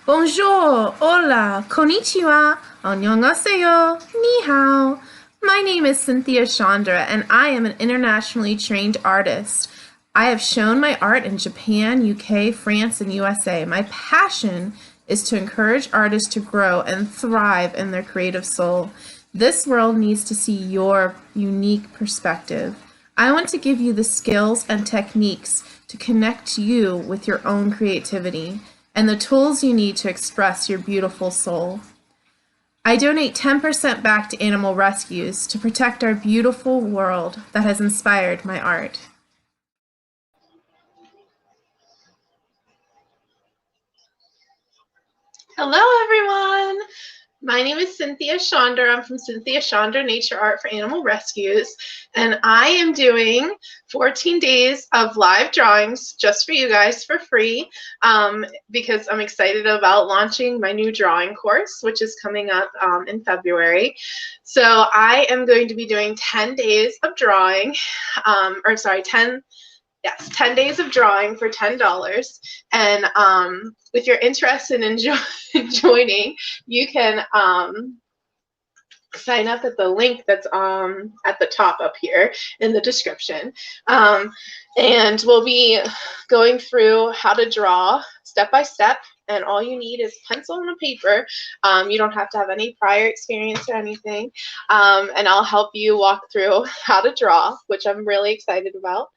Bonjour, hola, konnichiwa, annyeonghaseyo, ni hao. My name is Cynthia Chandra, and I am an internationally trained artist. I have shown my art in Japan, UK, France, and USA. My passion is to encourage artists to grow and thrive in their creative soul. This world needs to see your unique perspective. I want to give you the skills and techniques to connect you with your own creativity and the tools you need to express your beautiful soul. I donate 10% back to animal rescues to protect our beautiful world that has inspired my art. Hello, everyone. My name is Cynthia Chandra. I'm from Cynthia Chandra Nature Art for Animal Rescues, and I am doing 14 days of live drawings just for you guys for free because I'm excited about launching my new drawing course, which is coming up in February. So I am going to be doing 10 days of drawing, 10 days of drawing for $10. And if you're interested in joining, you can sign up at the link that's at the top up here in the description. And we'll be going through how to draw step by step. And all you need is pencil and a paper. You don't have to have any prior experience or anything. And I'll help you walk through how to draw, which I'm really excited about.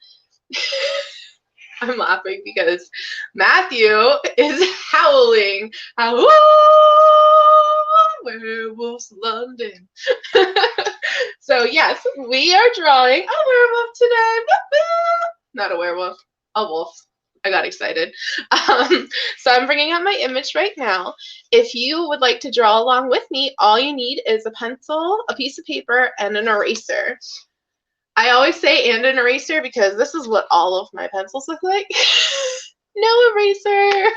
I'm laughing because Matthew is howling. Howl, werewolves London. So yes, we are drawing a werewolf today. Not a werewolf, a wolf. I got excited. So I'm bringing up my image right now. If you would like to draw along with me, all you need is a pencil, a piece of paper, and an eraser. I always say and an eraser because this is what all of my pencils look like. No eraser.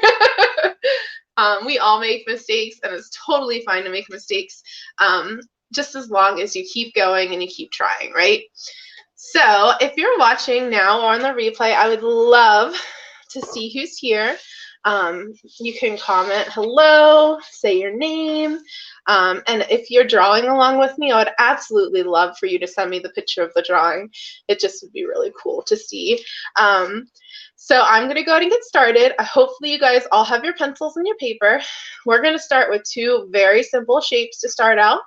We all make mistakes, and it's totally fine to make mistakes, just as long as you keep going and you keep trying, right? So if you're watching now or on the replay, I would love to see who's here. You can comment hello, say your name, and if you're drawing along with me, I would absolutely love for you to send me the picture of the drawing. It just would be really cool to see. So I'm going to go ahead and get started. Hopefully you guys all have your pencils and your paper. We're going to start with two very simple shapes to start out.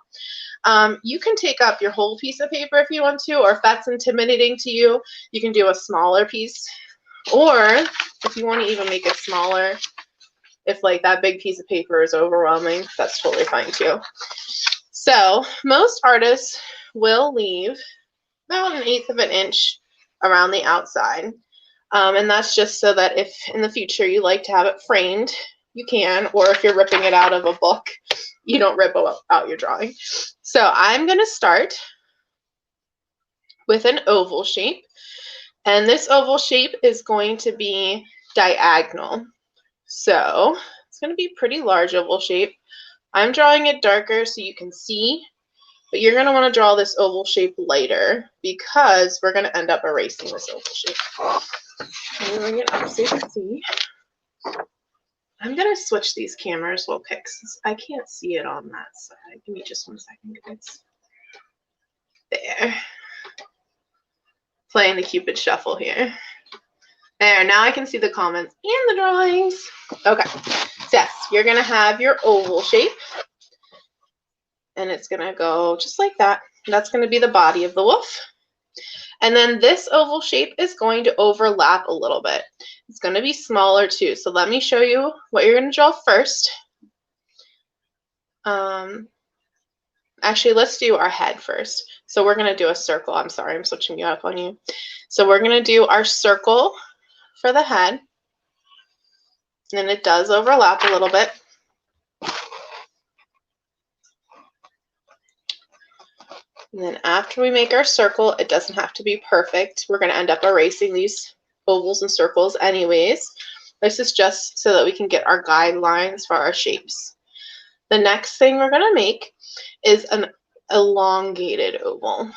You can take up your whole piece of paper if you want to, or if that's intimidating to you, you can do a smaller piece. Or if you want to even make it smaller, if like that big piece of paper is overwhelming, that's totally fine too. So most artists will leave about 1/8 of an inch around the outside. And that's just so that if in the future you like to have it framed, you can, or if you're ripping it out of a book, you don't rip out your drawing. So I'm going to start with an oval shape. And this oval shape is going to be diagonal. So it's going to be a pretty large oval shape. I'm drawing it darker so you can see, but you're going to want to draw this oval shape lighter because we're going to end up erasing this oval shape. Let me bring it up so you can see. I'm going to switch these cameras real quick since I can't see it on that side. Give me just 1 second, guys. There. Playing the Cupid Shuffle here. There, now I can see the comments and the drawings. Okay, so yes, you're going to have your oval shape. And it's going to go just like that. That's going to be the body of the wolf. And then this oval shape is going to overlap a little bit. It's going to be smaller too. So let me show you what you're going to draw first. Actually, let's do our head first. So we're going to do a circle. I'm sorry, I'm switching you up on you. So we're going to do our circle for the head. And it does overlap a little bit. And then after we make our circle, it doesn't have to be perfect. We're going to end up erasing these ovals and circles anyways. This is just so that we can get our guidelines for our shapes. The next thing we're going to make is an elongated oval.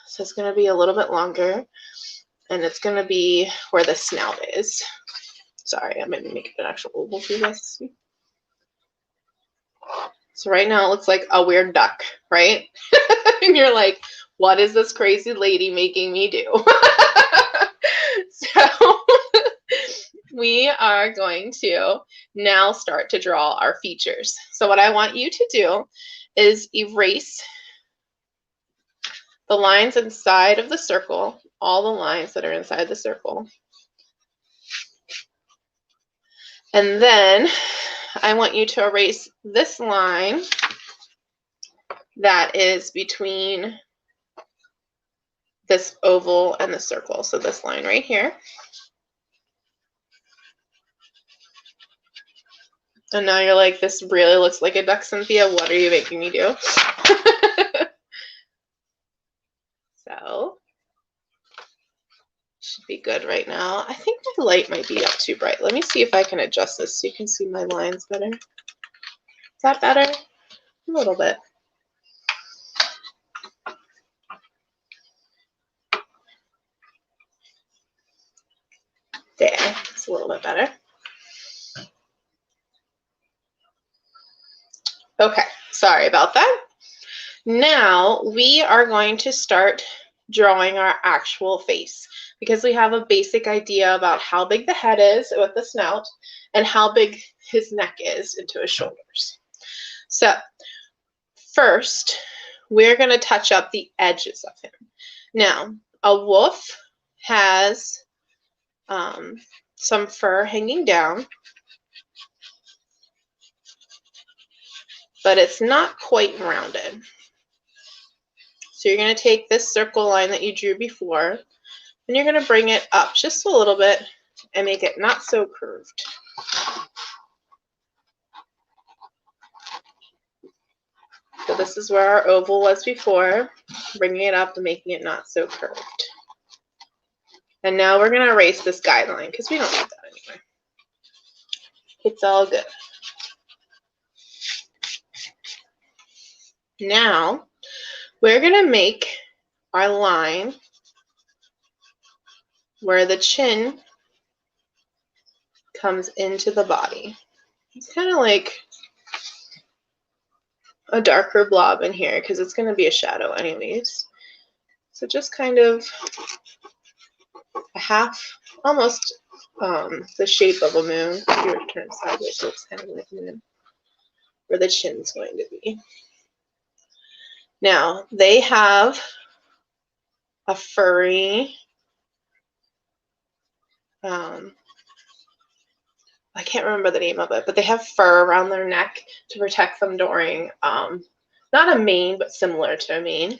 So it's going to be a little bit longer, and it's going to be where the snout is. Sorry, I'm going to make an actual oval for you guys to see. So right now it looks like a weird duck, right? And you're like, what is this crazy lady making me do? So we are going to now start to draw our features. So what I want you to do is erase the lines inside of the circle, all the lines that are inside the circle. And then I want you to erase this line that is between this oval and the circle. So this line right here. And now you're like, this really looks like a duck, Cynthia. What are you making me do? So, should be good right now. I think my light might be up too bright. Let me see if I can adjust this so you can see my lines better. Is that better? A little bit. There, it's a little bit better. Okay, sorry about that. Now we are going to start drawing our actual face because we have a basic idea about how big the head is with the snout and how big his neck is into his shoulders. So first, we're going to touch up the edges of him. Now, a wolf has some fur hanging down, but it's not quite rounded. So you're going to take this circle line that you drew before, and you're going to bring it up just a little bit and make it not so curved. So this is where our oval was before, bringing it up and making it not so curved. And now we're going to erase this guideline because we don't need that anyway. It's all good. Now we're going to make our line where the chin comes into the body. It's kind of like a darker blob in here because it's going to be a shadow anyways. So just kind of a half, almost the shape of a moon. If you were to turn it sideways, so it's kind of like a moon where the chin's going to be. Now, they have a furry, I can't remember the name of it, but they have fur around their neck to protect them during, not a mane, but similar to a mane,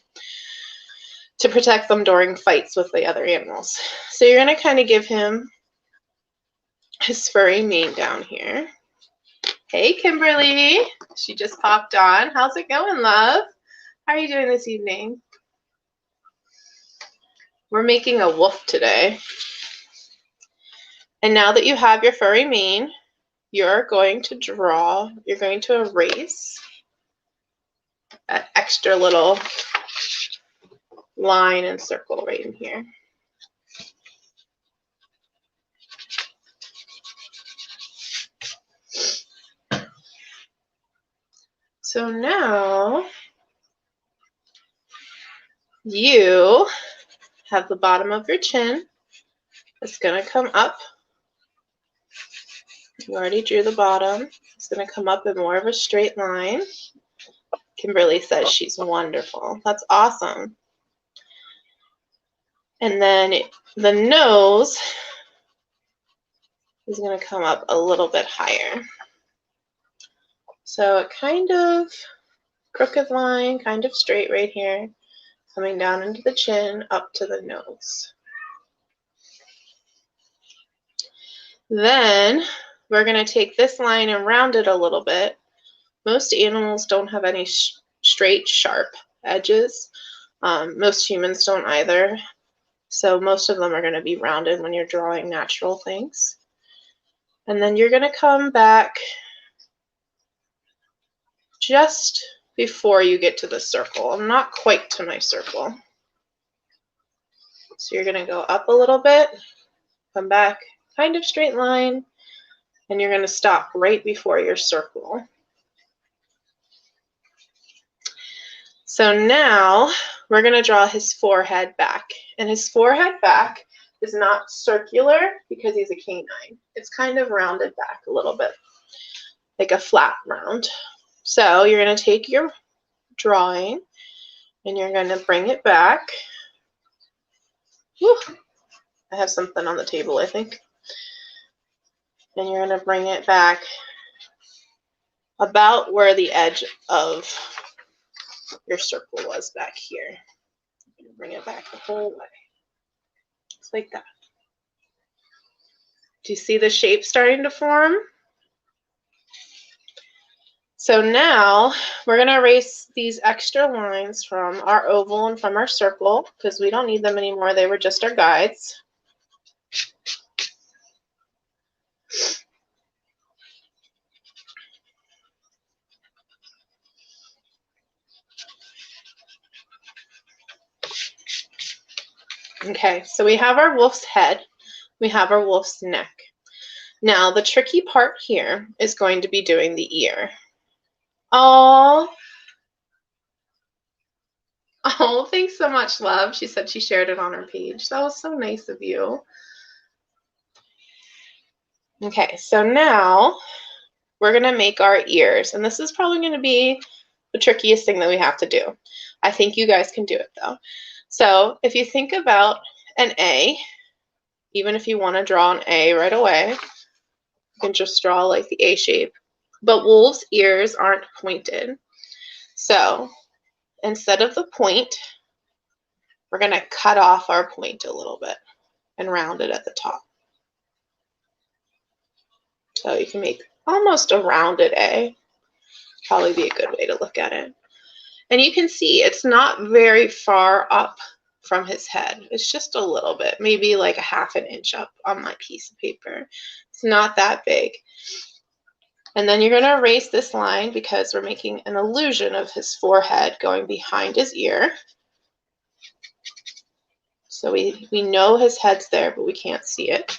to protect them during fights with the other animals. So you're going to kind of give him his furry mane down here. Hey, Kimberly. She just popped on. How's it going, love? How are you doing this evening? We're making a wolf today. And now that you have your furry mane, you're going to erase that extra little line and circle right in here. So now you have the bottom of your chin. It's going to come up. You already drew the bottom. It's going to come up in more of a straight line. Kimberly says she's wonderful. That's awesome. And then the nose is going to come up a little bit higher. So a kind of crooked line, kind of straight right here, coming down into the chin, up to the nose. Then we're going to take this line and round it a little bit. Most animals don't have any straight, sharp edges. Most humans don't either. So most of them are going to be rounded when you're drawing natural things. And then you're going to come back just before you get to the circle. I'm not quite to my circle. So you're going to go up a little bit, come back, kind of straight line, and you're going to stop right before your circle. So now we're going to draw his forehead back. And his forehead back is not circular because he's a canine. It's kind of rounded back a little bit, like a flat round. So you're going to take your drawing and you're going to bring it back. Whew. I have something on the table, I think. And you're going to bring it back about where the edge of your circle was back here. Bring it back the whole way. Just like that. Do you see the shape starting to form? So now we're going to erase these extra lines from our oval and from our circle because we don't need them anymore. They were just our guides. Okay, so we have our wolf's head. We have our wolf's neck. Now the tricky part here is going to be doing the ear. Oh, thanks so much, love. She said she shared it on her page. That was so nice of you. Okay, so now we're going to make our ears, and this is probably going to be the trickiest thing that we have to do. I think you guys can do it, though. So if you think about an A, even if you want to draw an A right away, you can just draw like the A shape. But wolves' ears aren't pointed. So instead of the point, we're going to cut off our point a little bit and round it at the top. So you can make almost a rounded A. Probably be a good way to look at it. And you can see it's not very far up from his head. It's just a little bit, maybe like a ½ an inch up on my piece of paper. It's not that big. And then you're going to erase this line because we're making an illusion of his forehead going behind his ear. So we know his head's there, but we can't see it.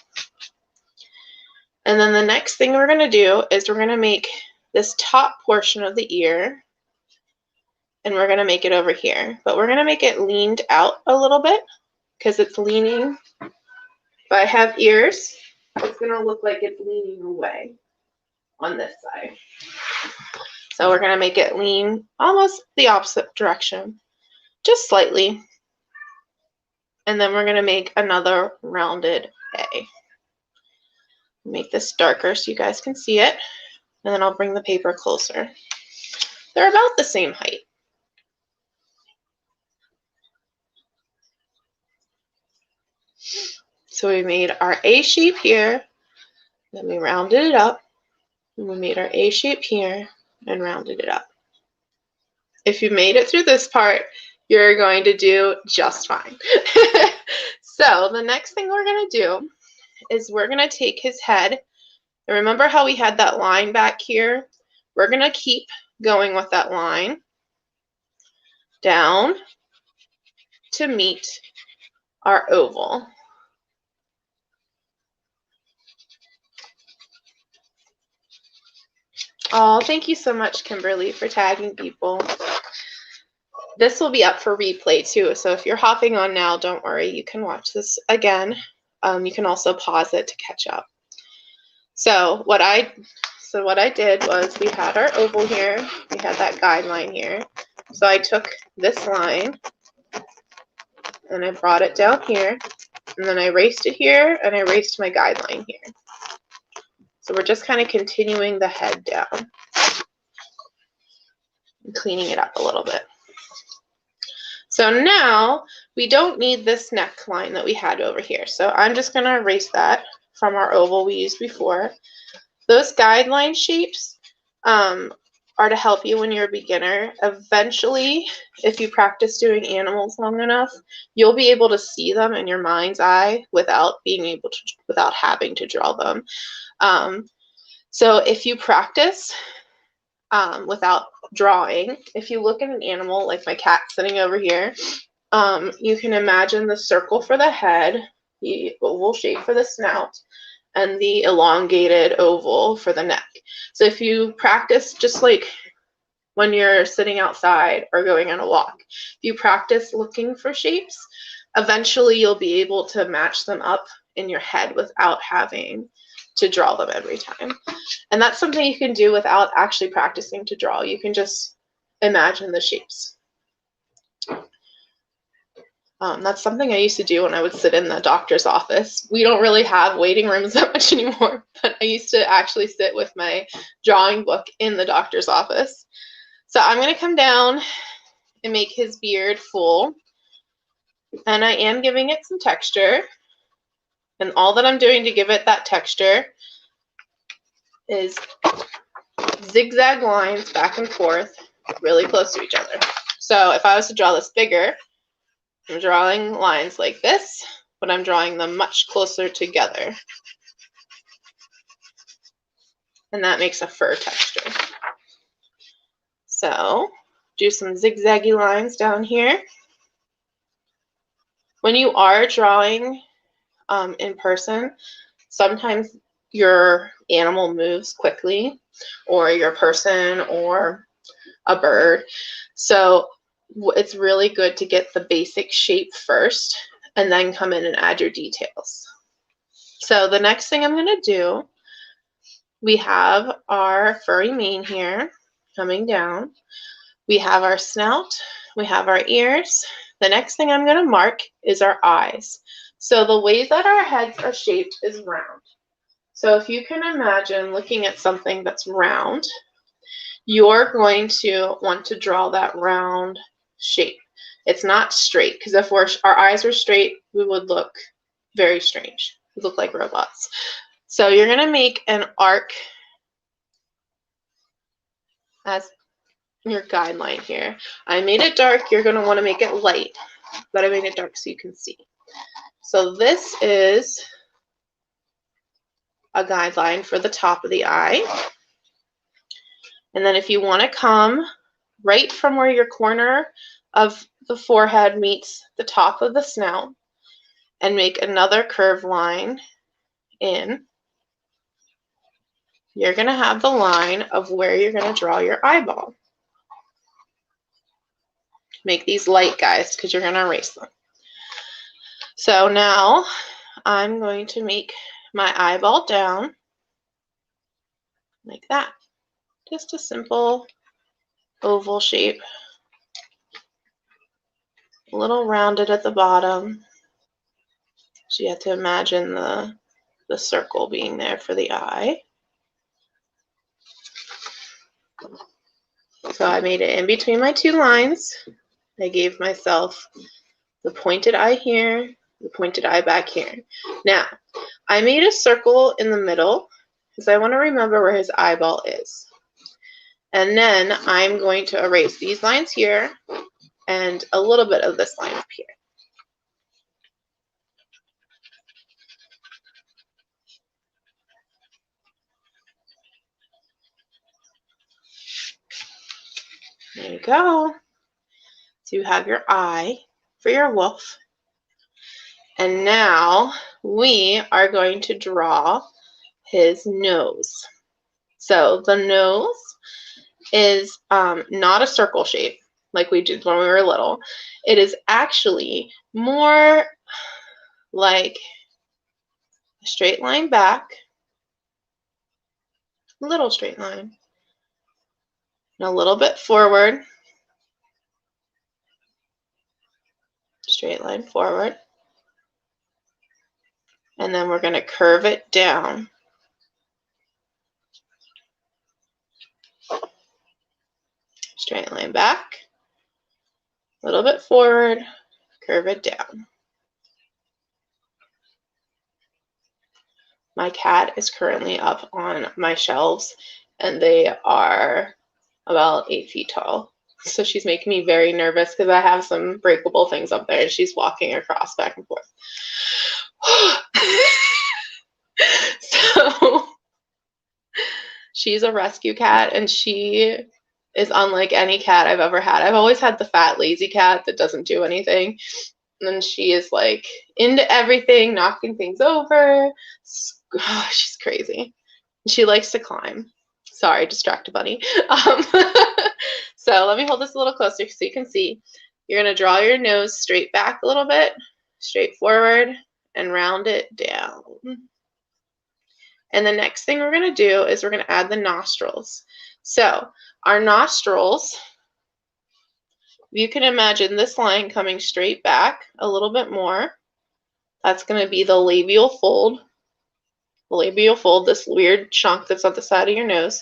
And then the next thing we're going to do is we're going to make this top portion of the ear, and we're going to make it over here. But we're going to make it leaned out a little bit because it's leaning. If I have ears, it's going to look like it's leaning away on this side. So we're going to make it lean almost the opposite direction, just slightly. And then we're going to make another rounded A. Make this darker so you guys can see it. And then I'll bring the paper closer. They're about the same height. So we made our A shape here, then we rounded it up, and we made our A shape here and rounded it up. If you made it through this part, you're going to do just fine. So the next thing we're going to do is we're going to take his head, and remember how we had that line back here? We're going to keep going with that line down to meet our oval. Oh, thank you so much, Kimberly, for tagging people. This will be up for replay too, so if you're hopping on now, don't worry, you can watch this again. You can also pause it to catch up. So what I did was we had our oval here, we had that guideline here. So I took this line and I brought it down here, and then I erased it here and I erased my guideline here. So we're just kind of continuing the head down and cleaning it up a little bit. So now we don't need this neckline that we had over here. So I'm just going to erase that from our oval we used before. Those guideline shapes are to help you when you're a beginner. Eventually, if you practice doing animals long enough, you'll be able to see them in your mind's eye without having to draw them. So if you practice without drawing, if you look at an animal like my cat sitting over here, you can imagine the circle for the head, the oval shape for the snout, and the elongated oval for the neck. So if you practice just like when you're sitting outside or going on a walk. If you practice looking for shapes, eventually you'll be able to match them up in your head without having to draw them every time. And that's something you can do without actually practicing to draw. You can just imagine the shapes. That's something I used to do when I would sit in the doctor's office. We don't really have waiting rooms that much anymore, but I used to actually sit with my drawing book in the doctor's office. So I'm going to come down and make his beard full, and I am giving it some texture. And all that I'm doing to give it that texture is zigzag lines back and forth really close to each other. So if I was to draw this bigger, I'm drawing lines like this, but I'm drawing them much closer together. And that makes a fur texture. So do some zigzaggy lines down here. When you are drawing in person, sometimes your animal moves quickly, or your person, or a bird. So it's really good to get the basic shape first and then come in and add your details. So the next thing I'm going to do, we have our furry mane here coming down. We have our snout. We have our ears. The next thing I'm going to mark is our eyes. So the way that our heads are shaped is round. So if you can imagine looking at something that's round, you're going to want to draw that round shape. It's not straight, because if our eyes were straight, we would look very strange. We look like robots. So you're going to make an arc as your guideline here. I made it dark. You're going to want to make it light, but I made it dark so you can see. So this is a guideline for the top of the eye. And then if you want to come right from where your corner of the forehead meets the top of the snout and make another curved line in, you're going to have the line of where you're going to draw your eyeball. Make these light, guys, because you're going to erase them. So now I'm going to make my eyeball down like that. Just a simple oval shape. A little rounded at the bottom. So you have to imagine the circle being there for the eye. So I made it in between my two lines. I gave myself the pointed eye here, the pointed eye back here. Now, I made a circle in the middle because I want to remember where his eyeball is. And then I'm going to erase these lines here and a little bit of this line up here. There you go. So you have your eye for your wolf. And now we are going to draw his nose. So the nose is not a circle shape like we did when we were little. It is actually more like a straight line back, a little straight line, and a little bit forward, straight line forward, and then we're going to curve it down. Straight line back, a little bit forward, curve it down. My cat is currently up on my shelves, and they are about 8 feet tall. So she's making me very nervous because I have some breakable things up there, and she's walking across back and forth. So she's a rescue cat, and she is unlike any cat I've ever had. I've always had the fat, lazy cat that doesn't do anything. And she is like into everything, knocking things over. Oh, she's crazy. She likes to climb. Sorry, distracted bunny. So let me hold this a little closer so you can see. You're going to draw your nose straight back a little bit, straight forward, and round it down. And the next thing we're going to do is we're going to add the nostrils. So our nostrils, you can imagine this line coming straight back a little bit more. That's going to be the labial fold. The labial fold, this weird chunk that's on the side of your nose.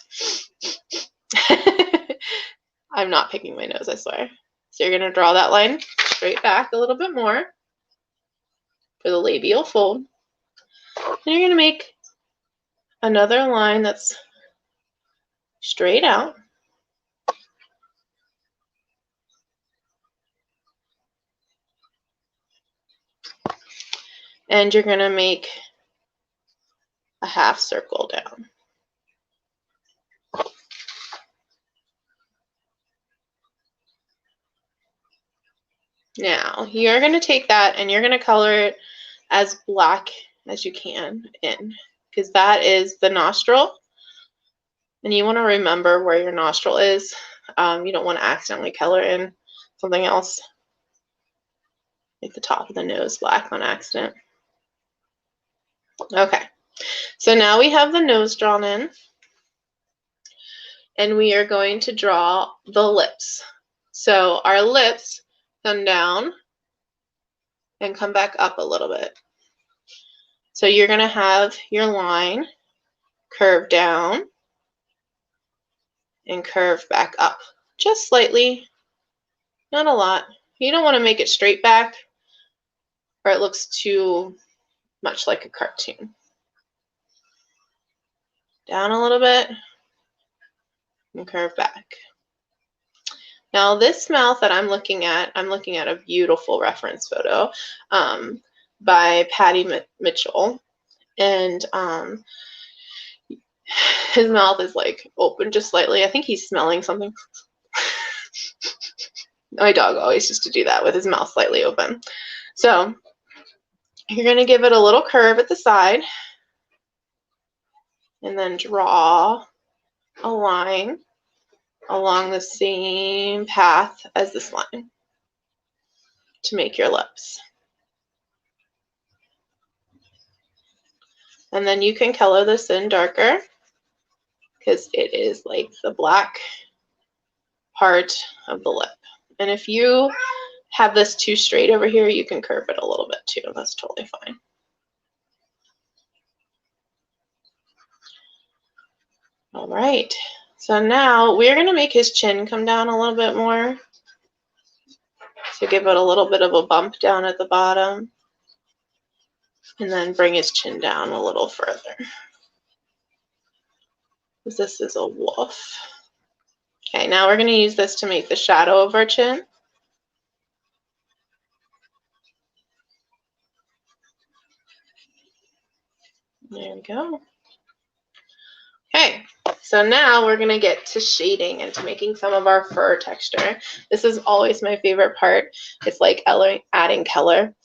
I'm not picking my nose, I swear. So you're going to draw that line straight back a little bit more for the labial fold. And you're going to make another line that's straight out. And you're going to make a half circle down. Now, you're going to take that and you're going to color it as black as you can in, because that is the nostril. And you want to remember where your nostril is. You don't want to accidentally color in something else, like the top of the nose black on accident. Okay, so now we have the nose drawn in, and we are going to draw the lips. So our lips come down and come back up a little bit. So you're going to have your line curve down and curve back up, just slightly, not a lot. You don't want to make it straight back or it looks too much like a cartoon. Down a little bit and curve back. Now this mouth that I'm looking at a beautiful reference photo by Patty Mitchell, and his mouth is like open just slightly. I think he's smelling something. My dog always used to do that with his mouth slightly open. So you're going to give it a little curve at the side and then draw a line along the same path as this line to make your lips. And then you can color this in darker because it is like the black part of the lip. And if you have this too straight over here, you can curve it a little bit too. That's totally fine. All right. So now we're going to make his chin come down a little bit more. So give it a little bit of a bump down at the bottom. And then bring his chin down a little further. This is a wolf. Okay, now we're going to use this to make the shadow of our chin. There we go. Okay, so now we're going to get to shading and to making some of our fur texture. This is always my favorite part. It's like adding color.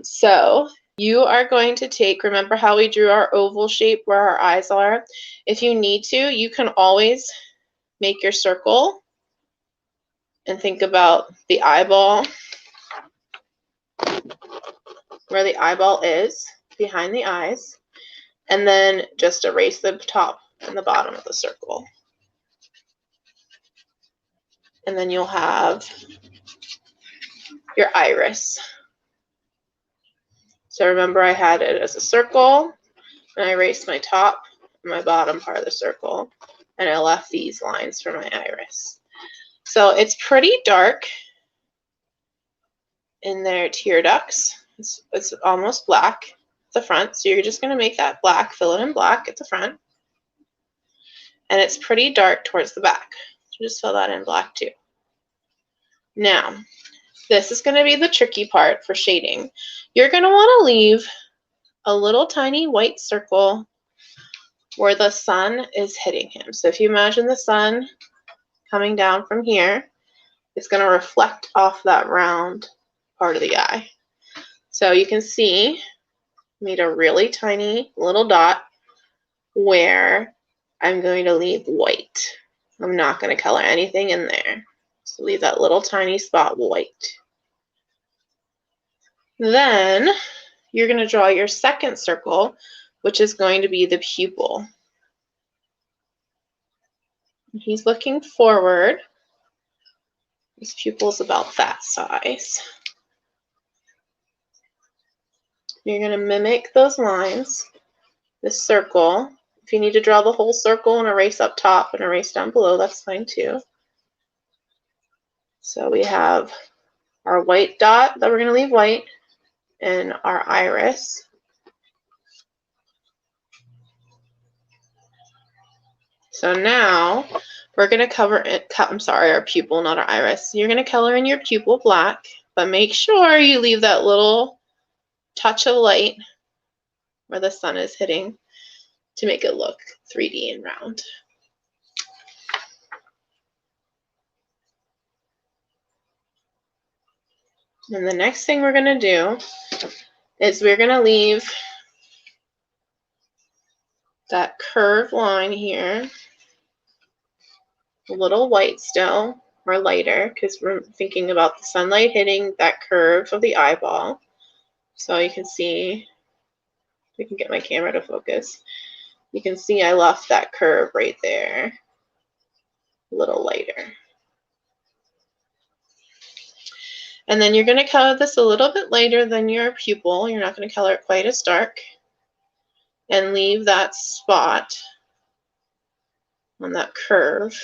So you are going to take, remember how we drew our oval shape where our eyes are? If you need to, you can always make your circle and think about the eyeball, where the eyeball is behind the eyes, and then just erase the top and the bottom of the circle. And then you'll have your iris. So remember I had it as a circle, and I erased my top and my bottom part of the circle, and I left these lines for my iris. So it's pretty dark in their tear ducts. It's almost black at the front, so you're just going to make that black, fill it in black at the front. And it's pretty dark towards the back, so just fill that in black too. Now, this is going to be the tricky part for shading. You're going to want to leave a little tiny white circle where the sun is hitting him. So if you imagine the sun coming down from here, it's going to reflect off that round part of the eye. So you can see, I made a really tiny little dot where I'm going to leave white. I'm not going to color anything in there. So leave that little tiny spot white. Then you're going to draw your second circle, which is going to be the pupil. He's looking forward. His pupil's about that size. You're going to mimic those lines, this circle. If you need to draw the whole circle and erase up top and erase down below, that's fine too. So we have our white dot that we're going to leave white and our iris. So now we're going to our pupil, not our iris. You're going to color in your pupil black, but make sure you leave that little touch of light where the sun is hitting to make it look 3D and round. And the next thing we're going to do is we're going to leave that curved line here a little white still, or lighter, because we're thinking about the sunlight hitting that curve of the eyeball. So you can see, if we can get my camera to focus, you can see I left that curve right there a little lighter. And then you're going to color this a little bit lighter than your pupil. You're not going to color it quite as dark. And leave that spot on that curve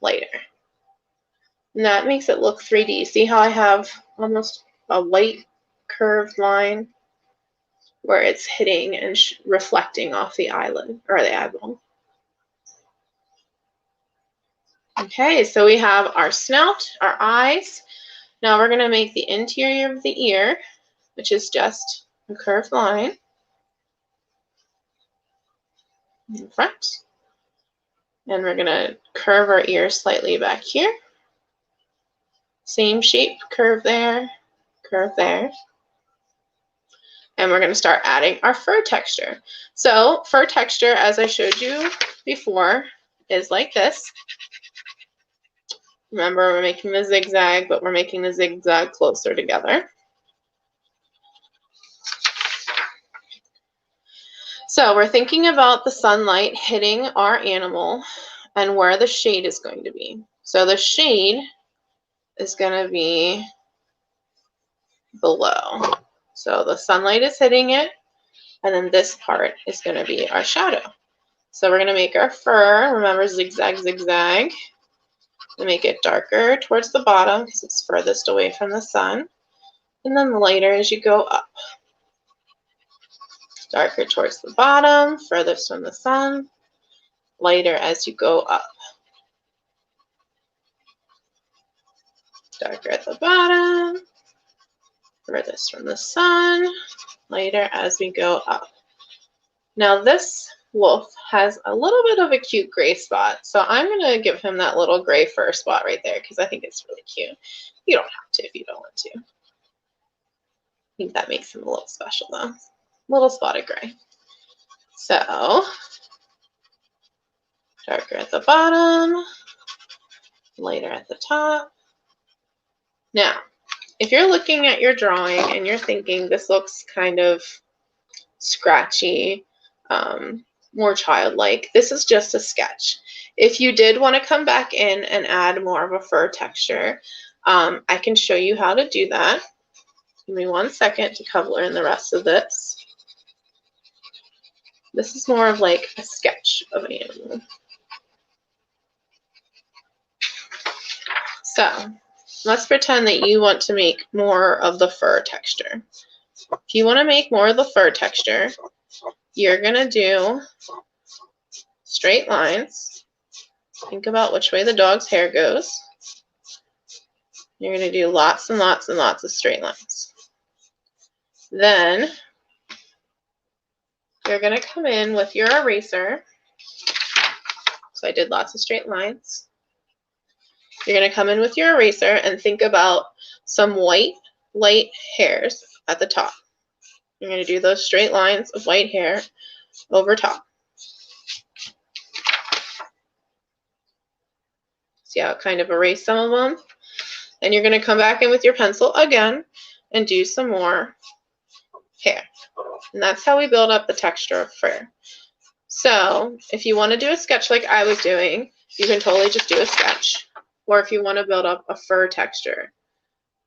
lighter. And that makes it look 3D. See how I have almost a white curved line where it's hitting and reflecting off the eyelid or the eyeball. Okay, so we have our snout, our eyes. Now we're going to make the interior of the ear, which is just a curved line in front. And we're going to curve our ear slightly back here. Same shape, curve there, curve there. And we're going to start adding our fur texture. So fur texture, as I showed you before, is like this. Remember, we're making the zigzag, but we're making the zigzag closer together. So we're thinking about the sunlight hitting our animal and where the shade is going to be. So the shade is going to be below. So the sunlight is hitting it, and then this part is going to be our shadow. So we're going to make our fur, remember, zigzag, zigzag. We make it darker towards the bottom because it's furthest away from the sun, and then lighter as you go up. Darker towards the bottom, furthest from the sun, lighter as you go up. Darker at the bottom, furthest from the sun, lighter as we go up. Now this wolf has a little bit of a cute gray spot, so I'm going to give him that little gray fur spot right there because I think it's really cute. You don't have to if you don't want to. I think that makes him a little special though. Little spot of gray. So, darker at the bottom, lighter at the top. Now, if you're looking at your drawing and you're thinking this looks kind of scratchy, more childlike, this is just a sketch. If you did want to come back in and add more of a fur texture, I can show you how to do that. Give me 1 second to color in the rest of this. This is more of like a sketch of an animal. So let's pretend that you want to make more of the fur texture. If you want to make more of the fur texture, you're going to do straight lines. Think about which way the dog's hair goes. You're going to do lots and lots and lots of straight lines. Then you're going to come in with your eraser. So I did lots of straight lines. You're going to come in with your eraser and think about some white, light hairs at the top. You're going to do those straight lines of white hair over top. See how it kind of erased some of them? And you're going to come back in with your pencil again and do some more hair. And that's how we build up the texture of fur. So if you want to do a sketch like I was doing, you can totally just do a sketch. Or if you want to build up a fur texture,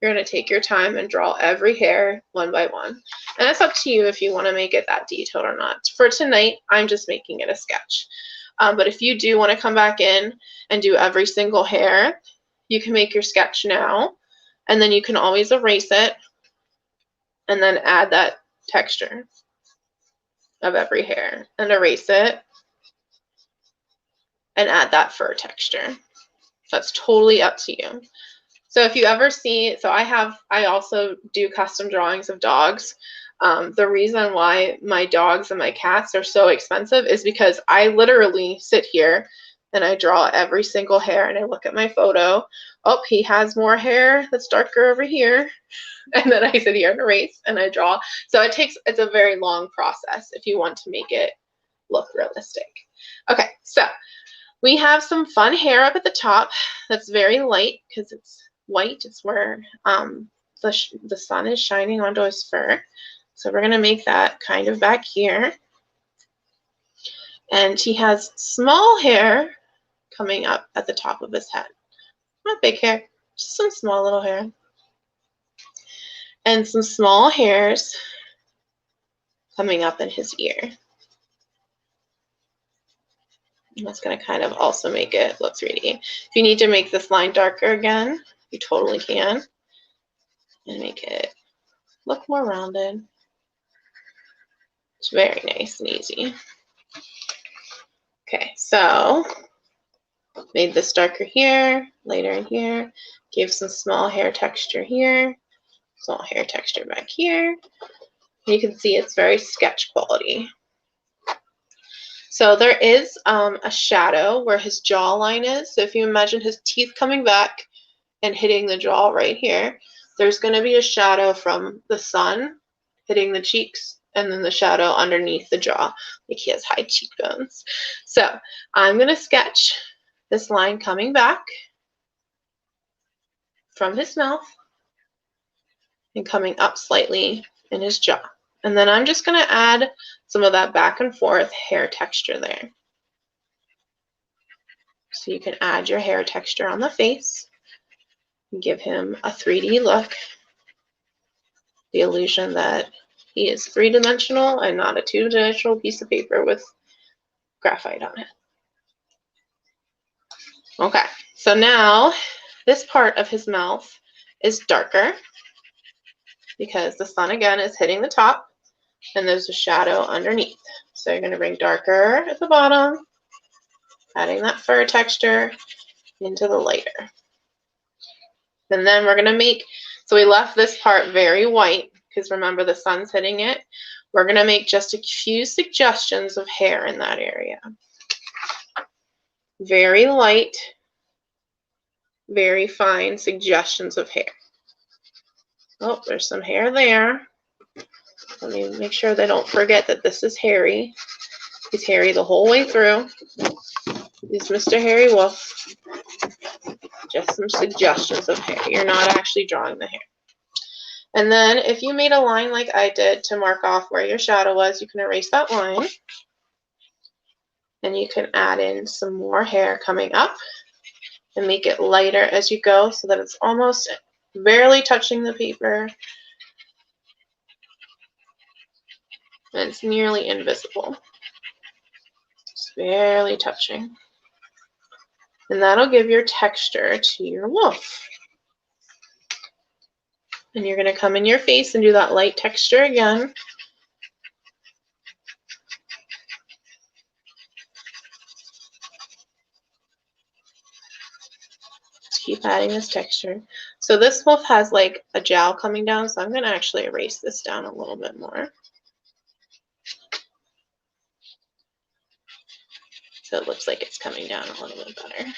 you're going to take your time and draw every hair one by one. And it's up to you if you want to make it that detailed or not. For tonight, I'm just making it a sketch. But if you do want to come back in and do every single hair, you can make your sketch now, and then you can always erase it and then add that texture of every hair and erase it and add that fur texture. That's totally up to you. So if you ever see, I also do custom drawings of dogs. The reason why my dogs and my cats are so expensive is because I literally sit here and I draw every single hair and I look at my photo. Oh, he has more hair that's darker over here. And then I sit here and erase and I draw. So it's a very long process if you want to make it look realistic. Okay, so we have some fun hair up at the top that's very light because it's white. It's where the sun is shining onto his fur. So we're going to make that kind of back here. And he has small hair coming up at the top of his head. Not big hair, just some small little hair. And some small hairs coming up in his ear. And that's going to kind of also make it look 3D. If you need to make this line darker again, you totally can. And make it look more rounded. It's very nice and easy. Okay, so made this darker here, lighter in here, gave some small hair texture here, small hair texture back here. And you can see it's very sketch quality. So there is a shadow where his jawline is. So if you imagine his teeth coming back and hitting the jaw right here, there's going to be a shadow from the sun hitting the cheeks and then the shadow underneath the jaw, like he has high cheekbones. So I'm going to sketch this line coming back from his mouth and coming up slightly in his jaw. And then I'm just going to add some of that back and forth hair texture there. So you can add your hair texture on the face and give him a 3D look. The illusion that he is three-dimensional and not a two-dimensional piece of paper with graphite on it. Okay, so now this part of his mouth is darker because the sun again is hitting the top and there's a shadow underneath. So you're going to bring darker at the bottom, adding that fur texture into the lighter. And then we're going to make, so we left this part very white because remember the sun's hitting it. We're going to make just a few suggestions of hair in that area. Very light, very fine suggestions of hair. Oh, there's some hair there. Let me make sure they don't forget that this is hairy. He's hairy the whole way through. He's Mr. Hairy Wolf. Just some suggestions of hair. You're not actually drawing the hair. And then if you made a line like I did to mark off where your shadow was, you can erase that line. And you can add in some more hair coming up and make it lighter as you go so that it's almost barely touching the paper. And it's nearly invisible. Just barely touching. And that'll give your texture to your wolf. And you're going to come in your face and do that light texture again. Just keep adding this texture. So this wolf has like a jowl coming down, so I'm going to actually erase this down a little bit more. So it looks like it's coming down a little bit better.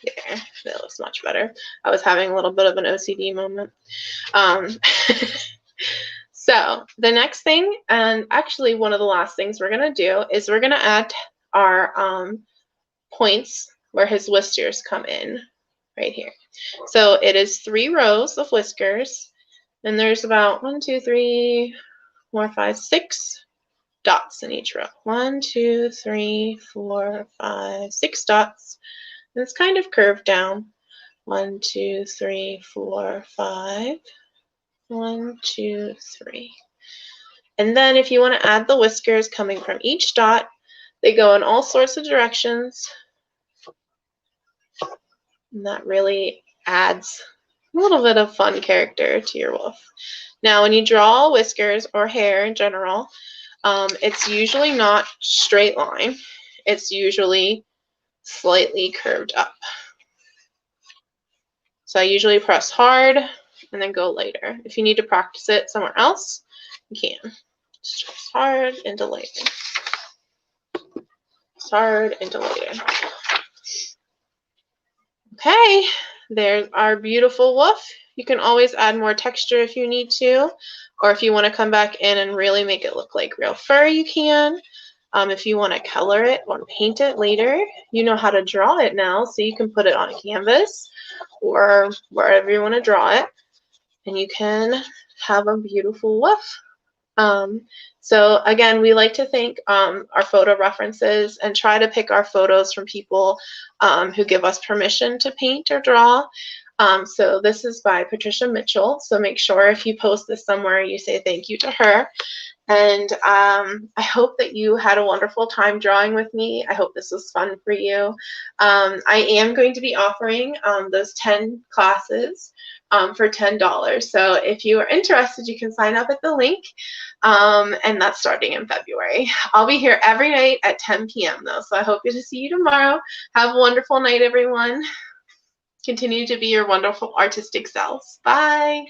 There, that looks much better. I was having a little bit of an OCD moment. So the next thing, and actually one of the last things we're going to do is we're going to add our points where his whiskers come in right here. So it is 3 rows of whiskers, and there's about 1, 2, 3, 4, 5, 6 dots in each row. 1, 2, 3, 4, 5, 6 dots. And it's kind of curved down. 1, 2, 3, 4, 5. 1, 2, 3. And then if you want to add the whiskers coming from each dot, they go in all sorts of directions. And that really adds a little bit of fun character to your wolf. Now, when you draw whiskers or hair in general, it's usually not straight line. It's usually slightly curved up. So I usually press hard and then go lighter. If you need to practice it somewhere else, you can. Just press hard into lighter. Hard into lighter. Okay, there's our beautiful wolf. You can always add more texture if you need to, or if you want to come back in and really make it look like real fur, you can. If you want to color it or paint it later, you know how to draw it now, so you can put it on a canvas or wherever you want to draw it, and you can have a beautiful wolf. So again, we like to thank our photo references and try to pick our photos from people who give us permission to paint or draw. So this is by Patricia Mitchell. So make sure if you post this somewhere, you say thank you to her. And I hope that you had a wonderful time drawing with me. I hope this was fun for you. I am going to be offering those 10 classes for $10. So if you are interested, you can sign up at the link, and that's starting in February. I'll be here every night at 10 p.m. though, so I hope to see you tomorrow. Have a wonderful night, everyone. Continue to be your wonderful artistic selves. Bye.